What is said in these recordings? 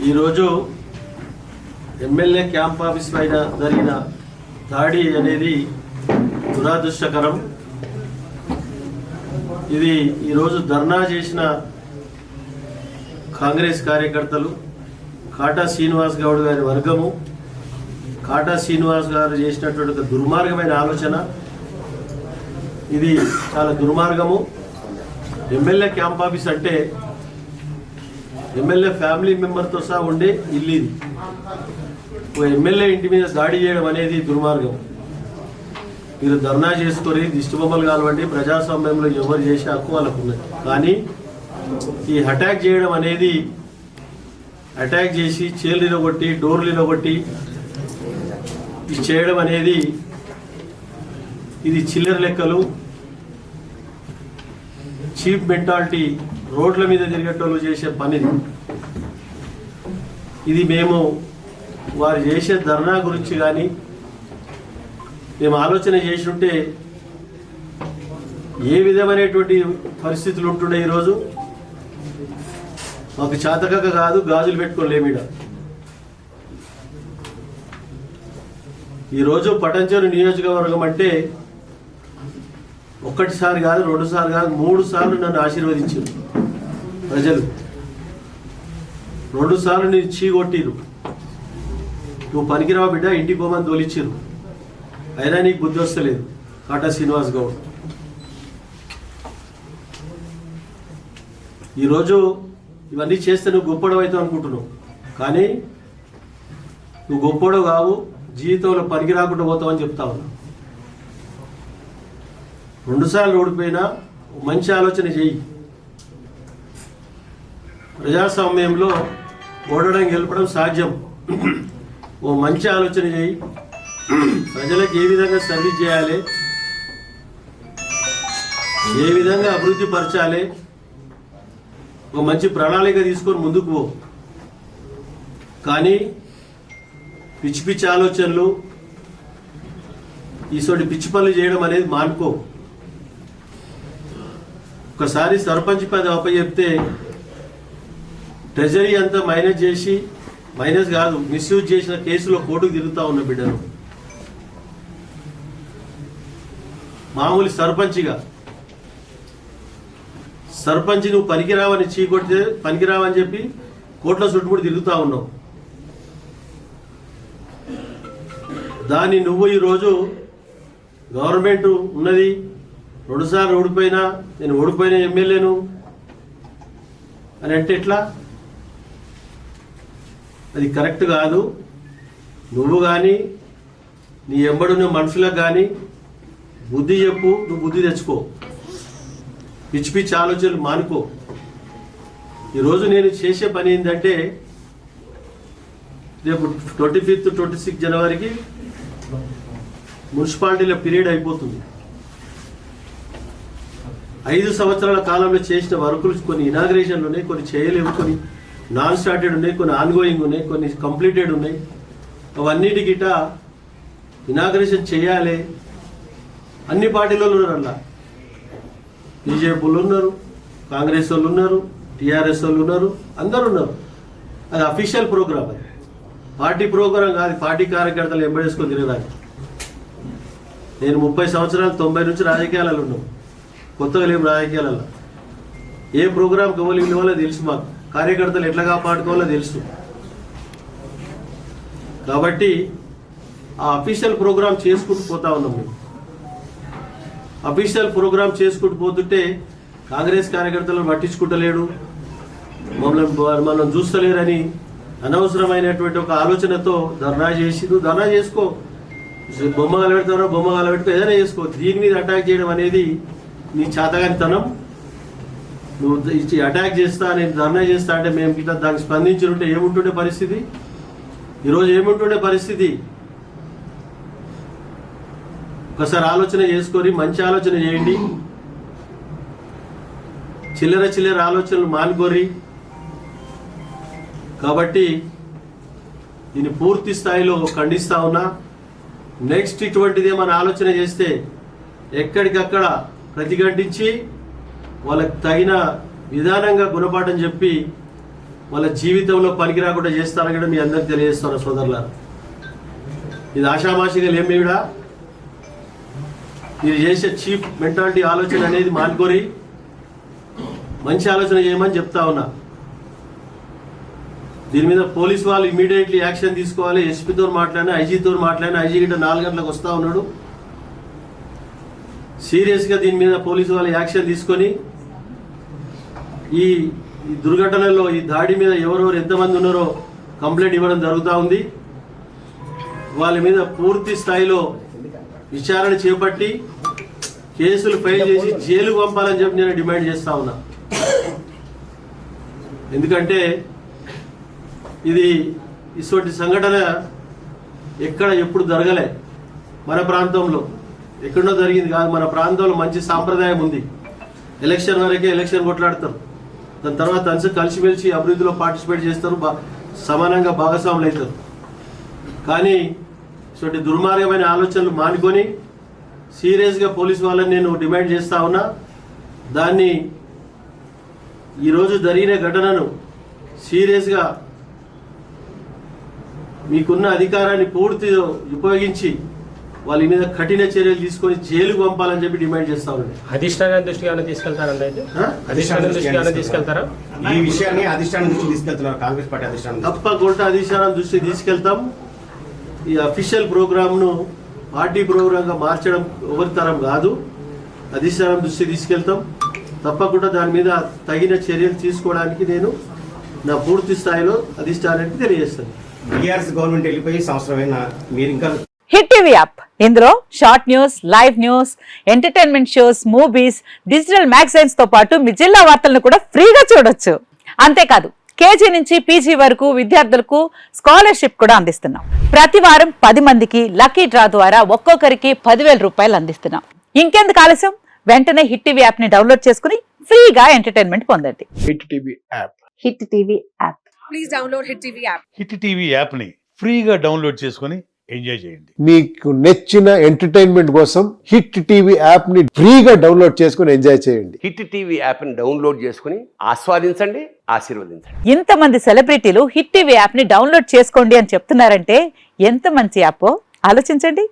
ఈరోజు MLA camp office పైన జరిగిన దాడి అనేది దురదృష్టకరం. ఇది ఈరోజు ధర్నా చేసిన కాంగ్రెస్ కార్యకర్తలు, కాటా శ్రీనివాస్ గౌడ్ గారి వర్గము, కాటా శ్రీనివాస్ గారు చేసినటువంటి ఒక దుర్మార్గమైన ఆలోచన. ఇది చాలా దుర్మార్గము. ఎమ్మెల్యే క్యాంప్ ఆఫీస్ అంటే ఎమ్మెల్యే ఫ్యామిలీ మెంబర్తో సహా ఉండే ఇల్లు. ఇది ఒక ఎమ్మెల్యే ఇంటి మీద దాడి చేయడం అనేది దుర్మార్గం. మీరు ధర్నా చేసుకొని దిష్టిబొమ్మలు కానివ్వండి, ప్రజాస్వామ్యంలో ఎవరు చేసే హక్కు వాళ్ళకు ఉన్నది. కానీ ఈ అటాక్ చేయడం అనేది, అటాక్ చేసి చైర్లు కొట్టి డోర్లు కొట్టి ఇది చేయడం అనేది ఇది చిల్లర లెక్కలు, చీప్ మెంటాలిటీ, రోడ్ల మీద తిరిగేటోళ్ళు చేసే పనిది. ఇది మేము వారు చేసే ధర్నా గురించి కానీ మేము ఆలోచన చేసి ఉంటే ఏ విధమైనటువంటి పరిస్థితులు ఉంటుండే. ఈరోజు మాకు చాతకక కాదు, గాజులు పెట్టుకోలేమిడ. ఈరోజు పటంచెరు నియోజకవర్గం అంటే ఒక్కటిసారి కాదు, 2 సార్లు కాదు, 3 సార్లు నన్ను ఆశీర్వదించారు ప్రజలు. 2 సార్లు నేను చీగొట్టిరు. నువ్వు పనికిరావు బిడ్డ, ఇంటికి పోమని తోలిచ్చిరు. అయినా నీకు బుద్ధి వస్తలేదు కాటా శ్రీనివాస్ గౌడ్. ఈరోజు ఇవన్నీ చేస్తే నువ్వు గొప్పడవు అవుతావు అనుకుంటున్నావు. కానీ నువ్వు గొప్పడవు కావు, జీవితంలో పనికి రాకుండా పోతావు అని చెప్తా ఉన్నా. 2 సార్లు ఓడిపోయినా మంచి ఆలోచన చేయి. ప్రజాస్వామ్యంలో ఓడడం గెలపడం సాధ్యం. ఓ మంచి ఆలోచన చేయి. ప్రజలకు ఏ విధంగా సర్వీస్ చేయాలి, ఏ విధంగా అభివృద్ధి పరచాలి, ఒక మంచి ప్రణాళిక తీసుకొని ముందుకు పో. కానీ పిచ్చి పిచ్చి ఆలోచనలు, ఈసోటి పిచ్చి పనులు చేయడం అనేది మానుకో. ఒకసారి సర్పంచ్ పది అప్పచెప్తే ట్రెజరీ అంతా మైనస్ చేసి, మైనస్ కాదు మిస్యూజ్ చేసిన కేసులో కోర్టుకు తిరుగుతా ఉన్న బిడ్డను. మామూలు సర్పంచ్ నువ్వు పనికిరావని చీకొడితే పనికిరావని చెప్పి కోర్టులో చుట్టుముడి తిరుగుతా ఉన్నావు. దాన్ని నువ్వు ఈరోజు గవర్నమెంట్ ఉన్నది, 2 సార్లు ఓడిపోయినా, నేను ఓడిపోయిన ఎమ్మెల్యేను అని అంటే ఎట్లా? అది కరెక్ట్ కాదు. నువ్వు కానీ నీ ఎంబడున్న మనుషులకు కానీ బుద్ధి చెప్పు, నువ్వు బుద్ధి తెచ్చుకో. పిచ్చి పిచ్చి ఆలోచనలు మానుకో. ఈరోజు నేను చేసే పని ఏంటంటే, రేపు 25th 26 జనవరికి మున్సిపాలిటీల పీరియడ్ అయిపోతుంది. 5 సంవత్సరాల కాలంలో చేసిన వర్కులు కొన్ని ఇనాగ్రేషన్లు ఉన్నాయి, కొన్ని చేయలేవు, కొన్ని నాన్ స్టార్టెడ్ ఉన్నాయి, కొన్ని ఆన్గోయింగ్ ఉన్నాయి, కొన్ని కంప్లీటెడ్ ఉన్నాయి. అవన్నిటి గిట ఇనాగ్రేషన్ చేయాలి. అన్ని పార్టీలలో ఉన్నారు. అలా బీజేపీ వాళ్ళు ఉన్నారు, కాంగ్రెస్ వాళ్ళు ఉన్నారు, టీఆర్ఎస్ వాళ్ళు ఉన్నారు, అందరు ఉన్నారు. అది అఫీషియల్ ప్రోగ్రామ్. అది పార్టీ ప్రోగ్రాం కాదు. పార్టీ కార్యకర్తలు ఎంబడేసుకొని తిరగడానికి. నేను 30 సంవత్సరాలు 90 నుంచి రాజకీయాలలో ఉన్నాను. కొత్తగా లేవు రాజకీయాలలో. ఏ ప్రోగ్రాంకి ఎవరు ఇవ్వాలో తెలుసు, మాకు కార్యకర్తలు ఎట్లా కాపాడుకోవాలో తెలుసు. కాబట్టి ఆ అఫీషియల్ ప్రోగ్రాం చేసుకుంటూ పోతా ఉన్నాం. మేము అఫీషియల్ ప్రోగ్రాం చేసుకుంటూ పోతుంటే కాంగ్రెస్ కార్యకర్తలను పట్టించుకుంటలేడు, మనం చూస్తలేరని అనవసరమైనటువంటి ఒక ఆలోచనతో ధర్నా చేసి, నువ్వు ధర్నా చేసుకో, బొమ్మ కలబెడతారో బొమ్మ కలబెట్టుకో, ఏదైనా చేసుకో. దీని మీద అటాక్ చేయడం అనేది నీ చేతగానితనం. నువ్వు ఇచ్చి అటాక్ చేస్తా, నేను ధర్నా చేస్తా అంటే మేము ఇట్లా దానికి స్పందించుంటే ఏముంటుండే పరిస్థితి? ఈరోజు ఏముంటుండే పరిస్థితి? ఒకసారి ఆలోచన చేసుకొని మంచి ఆలోచన చేయండి. చిల్లర ఆలోచనలు మానుకోరి. కాబట్టి దీన్ని పూర్తి స్థాయిలో ఖండిస్తా ఉన్నా. నెక్స్ట్ ఇటువంటిదే మన ఆలోచన చేస్తే ఎక్కడికక్కడ ప్రతిఘటించి వాళ్ళకి తగిన విధానంగా గుణపాఠం చెప్పి వాళ్ళ జీవితంలో పనికి రాకుండా చేస్తారని కూడా మీ అందరికి తెలియజేస్తున్నారు సోదరులారు. ఇది ఆషామాషిగా లేమిడా మీరు చేసే చీప్ మెంటాలిటీ ఆలోచన అనేది మానుకొని మంచి ఆలోచన చేయమని చెప్తా ఉన్నా. దీని మీద పోలీసు వాళ్ళు ఇమీడియట్లీ యాక్షన్ తీసుకోవాలి. ఎస్పీతో మాట్లాడినా, ఐజీతో మాట్లాడినా, ఐజీ గిట్ట 4 గంటలకు వస్తూ ఉన్నాడు. సీరియస్గా దీని మీద పోలీసు వాళ్ళు యాక్షన్ తీసుకొని ఈ దుర్ఘటనలో ఈ దాడి మీద ఎవరెవరు ఎంతమంది ఉన్నారో కంప్లైంట్ ఇవ్వడం జరుగుతూ ఉంది. వాళ్ళ మీద పూర్తి స్థాయిలో విచారణ చేపట్టి కేసులు ఫైల్ చేసి జైలుకు పంపాలని చెప్పి నేను డిమాండ్ చేస్తా ఉన్నా. ఎందుకంటే ఇది ఇటువంటి సంఘటన ఎక్కడ ఎప్పుడు జరగలే. మన ప్రాంతంలో ఎక్కడో జరిగింది కాదు. మన ప్రాంతంలో మంచి సాంప్రదాయం ఉంది. ఎలక్షన్ వరకే ఎలక్షన్ కొట్లాడతారు. దాని తర్వాత కలిసిమెలిసి అభివృద్ధిలో పార్టిసిపేట్ చేస్తారు, సమానంగా భాగస్వాములు అవుతారు. కానీ ఇటువంటి దుర్మార్గమైన ఆలోచనలు మానుకొని సీరియస్గా పోలీసు వాళ్ళని నేను డిమాండ్ చేస్తా ఉన్నా. దాన్ని ఈరోజు జరిగిన ఘటనను సీరియస్గా మీకున్న అధికారాన్ని పూర్తిగా ఉపయోగించి వాళ్ళ మీద కఠిన చర్యలు తీసుకొని జైలుకు పంపాలని చెప్పి డిమాండ్ చేస్తా ఉన్నాను. అధిష్టానం దృష్టికి తీసుకెళ్తారండి. అయితే అధిష్టానం దృష్టికి తీసుకెళ్తారా? ఈ విషయాన్ని అధిష్టానం దృష్టికి తీసుకెళ్తున్నారు కాంగ్రెస్ పార్టీ అధిష్టానం. తప్పకుండా అధిష్టానం దృష్టికి తీసుకెళ్తాం. ఈ అఫీషియల్ ప్రోగ్రామ్ను పార్టీ ప్రోగ్రాంగా మార్చడం ఎవరి తరం కాదు. అధిష్టానం దృష్టికి తీసుకెళ్తాం. తప్పకుండా దాని మీద తగిన చర్యలు తీసుకోవడానికి నేను నా పూర్తి స్థాయిలో అధిష్టానానికి తెలియజేస్తాను. టీఆర్ఎస్ గవర్నమెంట్ వెళ్ళిపోయి సంవత్సరమైన మీరు ఇంకా హిట్ టీవీ యాప్, ఇందులో short news, live news, entertainment shows, movies, digital magazines తో పాటు మీ జిల్లా వార్తలను కూడా ఫ్రీగా చూడొచ్చు. అంతేకాదు కేజీ నుంచి పీజీ వరకు విద్యార్థులకు స్కాలర్షిప్ కూడా అందిస్తున్నాం. ప్రతి వారం 10 మందికి లక్కీ డ్రా ద్వారా ఒక్కొక్కరికి 10,000 రూపాయలు అందిస్తున్నాం. ఇంకెందుకు ఆలస్యం, వెంటనే హిట్ టీవీ యాప్ ని డౌన్లోడ్ చేసుకుని ఫ్రీగా ఎంటర్టైన్మెంట్ పొందండి. Hit TV app. Hit TV app. Please download hit TV app. Hit TV app ని ఫ్రీగా డౌన్లోడ్ చేసుకొని ఎంజాయ్ చేయండి. మీకు నచ్చిన ఎంటర్టైన్మెంట్ కోసం హిట్ టీవీ యాప్ ని ఫ్రీగా డౌన్లోడ్ చేసుకొని ఎంజాయ్ చేయండి. హిట్ టీవీ యాప్ ని డౌన్లోడ్ చేసుకుని ఆస్వాదించండి, ఆశీర్వదించండి. ఇంతమంది సెలబ్రిటీలు హిట్ టీవీ యాప్ ని డౌన్లోడ్ చేసుకోండి అని చెప్తున్నారంటే ఎంత మంచి యాప్ ఆలోచించండి.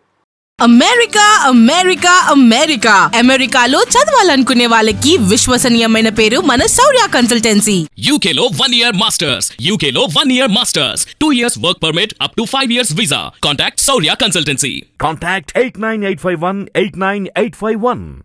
అమెరికా అమెరికా అమెరికా అమెరికాలో చదవాలనుకునే వాళ్ళకి విశ్వసనీయమైన పేరు మన శౌర్య కన్సల్టెన్సీ. UK లో 1 year masters. UK లో 1 year masters. 2 years work permit up to 5 years visa. Contact Saurya Consultancy. Contact 89851 89851.